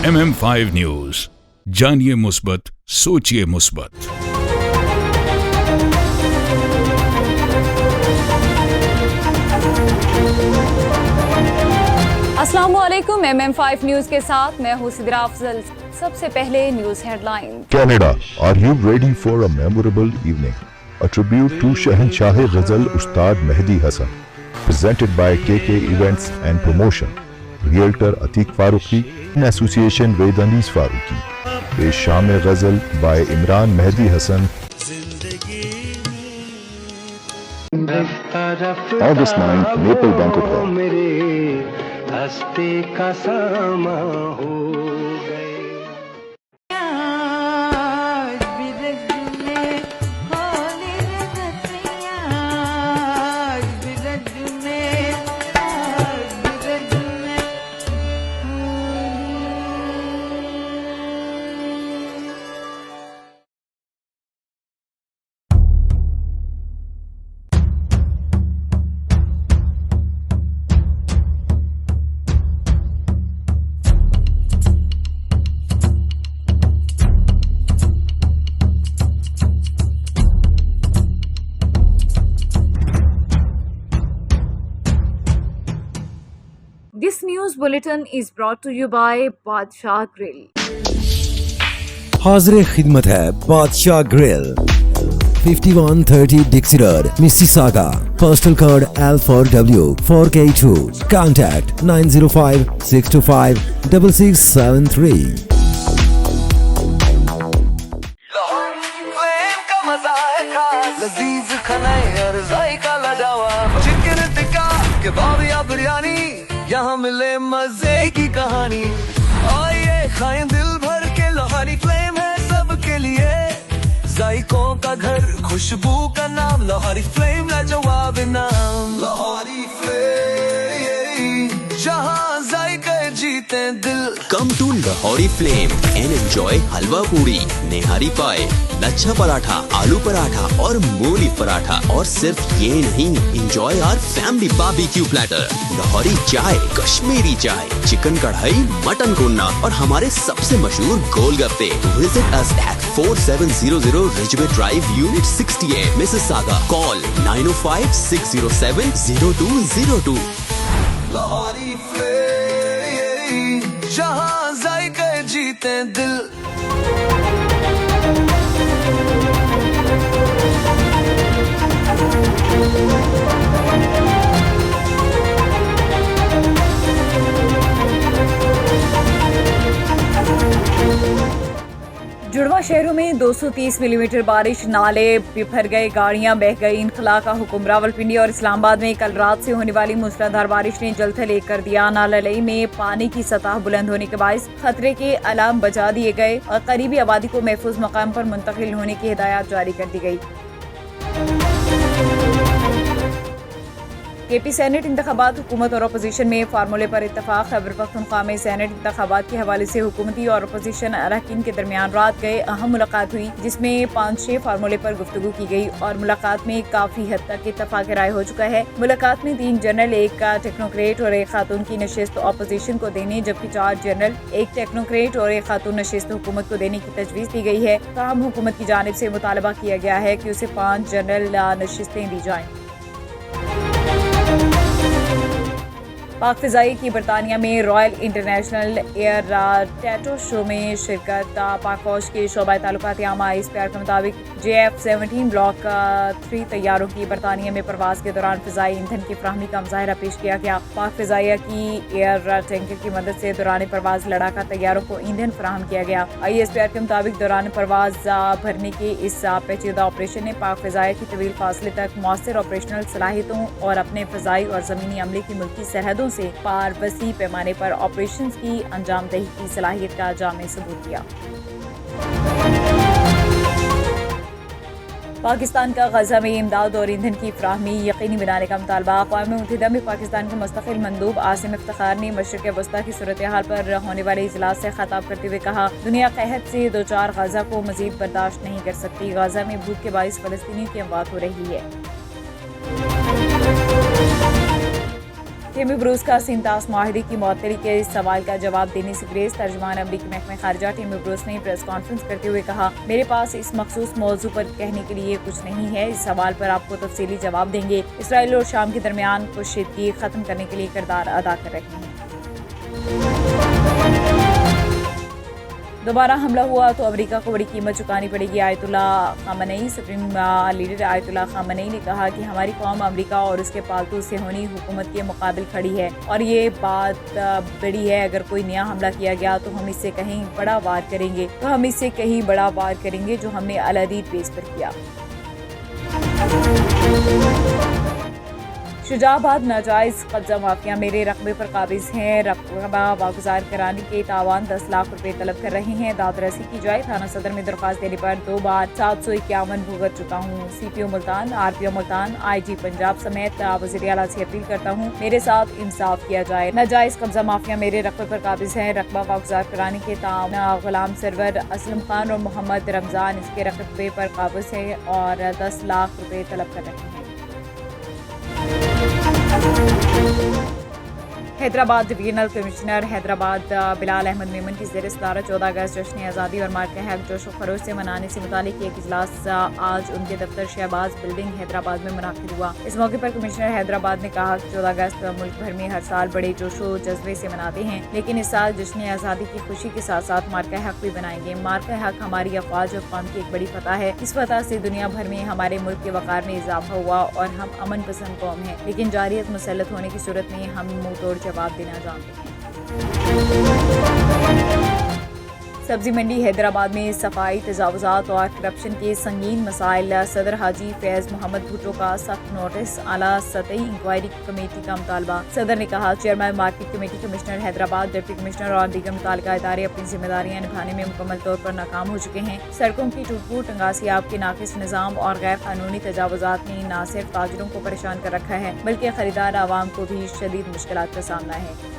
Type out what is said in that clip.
MM5 news, जानिए मुस्बत, सोचिए मुस्बत। अस्सलामुअलैकुम। MM5 न्यूज के साथ मैं हूं सिद्रा अफजल। सबसे पहले news headline. Canada, are you ready for a memorable evening? A tribute to Shahanshah Ghazal Ustad Mehdi Hasan, presented by KK Events and Promotion, Realtor Atiq Farooqi, in association with Anis Farooqi. Sham Ghazal by Imran Mehdi Hasan. August 9th, Maple Banquet Hall. This news bulletin is brought to you by बादशाह grill. हाज़िर खिदमत है बादशाह grill, 5130 Dixie Road, Mississauga. Postal code L4W 4K2. Contact 905-625-6673. लजीज खाना और जायका लजावा, chicken tikka कबाब या बिरयानी, यहाँ मिले मजे की कहानी। आइए खाएं दिल भर के, लोहारी फ्लेम है सबके लिए। जायकों का घर, खुशबू का नाम, लोहारी फ्लेम लाजवाब नाम। लोहारी फ्लेम, जहाँ जायके जीते दिल। Come to Lahori Flame and enjoy हलवा पूरी, नेहारी पाए, लच्छा पराठा, आलू पराठा और मूली पराठा। और सिर्फ ये नहीं, enjoy our family barbecue platter, Lahori चाय, कश्मीरी चाय, चिकन कढ़ाई, मटन कोन्ना और हमारे सबसे मशहूर गोलगप्पे। Visit us at 4700 Ridgeway Drive, Unit 68, Mississauga. Call 905-607-0202. Lahori flame, जहाँ जायके जीते दिल। जुड़वा शहरों में 230 मिलीमीटर बारिश, नाले बिफर गए, गाड़ियां बह गई। इनखला का हुक्म। रावलपिंडी और इस्लामाबाद में कल रात से होने वाली मूसलाधार बारिश ने जलथल एक कर दिया। नाला लई में पानी की सतह बुलंद होने के बायस खतरे के अलार्म बजा दिए गए और करीबी आबादी को महफूज मकाम पर मुंतकिल होने की हिदायत जारी कर दी गई। केपी सेनेट इंतखाबात, हुकूमत और अपोजिशन में फार्मूले पर इत्तफाक। खैबर पख्तूनख्वा में सेनेट इंतखाबात के हवाले से हुकूमती और अपोजिशन अरकान के दरमियान रात गए अहम मुलाकात हुई, जिसमें 5-6 फार्मूले पर गुफ्तगू की गई और मुलाकात में काफी हद तक इत्तफाक राय हो चुका है। मुलाकात में 3 जनरल, एक टेक्नोक्रेट और एक खातून की नशिस्त अपोजिशन को देने, जबकि 4 जनरल, एक टेक्नोक्रेट और एक खातून नशिस्त हुकूमत को देने की तजवीज़ दी गई है। ताहम हुकूमत की जानिब से मुतालबा किया गया है कि उसे 5 जनरल नशिस्तें दी जाएं। पाक फ़िज़ाई की बरतानिया में royal international air tattoo show में शिरकत। पाक फौज के शोबा ताल्लुकात आमा ISPR के मुताबिक JF-17 ब्लॉक 3 तैयारों की बरतानिया में परवाज के दौरान फ़िज़ाई ईंधन की फ्राहमी का मुज़ाहिरा पेश किया गया। पाक फ़िज़ाइया की एयर टैंकर की मदद से दौरान परवाज लड़ाका तैयारों को ईंधन फराहम किया गया। ISPR के मुताबिक दौरान परवाज भरने के इस पेचीदा ऑपरेशन ने पाक फ़िज़ाइया की तवील फासले तक मौसर ऑपरेशनल सलाहियतों और अपने फ़िज़ाई और ज़मीनी अमले की मुल्की सरहदों से पार वसी पैमाने पर ऑपरेशंस की अंजामदही की सलाहियत का जामे सबूत दिया। पाकिस्तान का गजा में इमदाद और ईंधन की फ्राहमी यकीनी बनाने का मुतालबा। अक़वाम मुत्तहिदा में पाकिस्तान के मुस्तक़िल मंदूब आसिम इफ्तिखार ने मशरिक़ वस्ता की सूरत हाल पर होने वाले इजलास से खिताब करते हुए कहा, दुनिया कहत से दो चार गजा को मजीद बर्दाश्त नहीं कर सकती। गजा में भूख के बाइस फ़लस्तीनियों की अमवात हो रही है। टीमी ब्रूस का सिंतास माहिदी की मअतली के सवाल का जवाब देने से गुरेज। तर्जुमान अमरीकी महकमे खारजा टीमी ब्रूस ने प्रेस कॉन्फ्रेंस करते हुए कहा, मेरे पास इस मखसूस मौजू पर कहने के लिए कुछ नहीं है। इस सवाल पर आपको तफसीली जवाब देंगे। इसराइल और शाम के दरमियान कशीदगी खत्म करने के लिए किरदार अदा कर रहे हैं। दोबारा हमला हुआ तो अमेरिका को बड़ी कीमत चुकानी पड़ेगी। Ayatollah Khamenei supreme leader ayatollah Khamenei ने कहा कि हमारी कौम अमेरिका और उसके पालतू सेहूनी हुकूमत के मुकाबिल खड़ी है और ये बात बड़ी है। अगर कोई नया हमला किया गया तो हम इससे कहीं बड़ा वार करेंगे जो हमने अल हदीद बेस पर किया। शुजाबाद नाजायज कब्जा माफिया मेरे रकबे पर काबिज हैं। रकबा वागुजार कराने के तावान 10 लाख रुपए तलब कर रहे हैं। दादरसी की जाए। थाना सदर में दरख्वास्त देने पर 2 बार 751 भुगत चुका हूँ। CPO Multan, RPO Multan, IG Punjab समेत वज़ीर आला से अपील करता हूँ, मेरे साथ इंसाफ किया जाए। नाजायज कब्जा माफिया मेरे रकबे पर काबिज हैं। रकबा वागुजार कराने के तावान गुलाम सरवर, असलम खान और मोहम्मद रमजान इसके रकबे पर काबिज है और 10 लाख रुपए तलब कर रहे हैं। हैदराबाद डिवीजनल कमिश्नर हैदराबाद बिलाल अहमद मेमन की ज़ेर सदारत 14 अगस्त जश्न आज़ादी और मार्के हक जोश खरोश से मनाने से मुतालिक एक इजलास आज उनके दफ्तर शहबाज बिल्डिंग हैदराबाद में मुनाकिद हुआ। इस मौके पर कमिश्नर हैदराबाद ने कहा कि 14 अगस्त मुल्क भर में हर साल बड़े जोशो जज्बे से मनाते हैं, लेकिन इस साल जश्न आज़ादी की खुशी के साथ साथ मार्का हक भी बनाएंगे। मार्का हक हमारी अफवाज और कौम की एक बड़ी फतह है। इस फतह से दुनिया भर में हमारे मुल्क के वक़ार में इजाफा हुआ और हम अमन पसंद कौम हैं, लेकिन जारियत मुसल्लत होने की सूरत में हम मुंह तोड़ जवाब देना जानते हैं। सब्जी मंडी हैदराबाद में सफाई, तजावुजात और करप्शन के संगीन मसाइल। सदर हाजी फैज मोहम्मद भुट्टो का सख्त नोटिस। आला सतही इंक्वायरी कमेटी का मुतालबा। सदर ने कहा, chairman market committee, commissioner Hyderabad, deputy commissioner और दीगर मुताल्लिका इदारे अपनी जिम्मेदारियां निभाने में मुकम्मल तौर पर नाकाम हो चुके हैं। सड़कों की टूट-फूट, अंगासियाब के नाकिस निज़ाम और गैर कानूनी तजावुजात ने न सिर्फ ताजिरों को परेशान कर रखा है, बल्कि खरीदार आवाम को भी शदीद मुश्किलात का सामना है।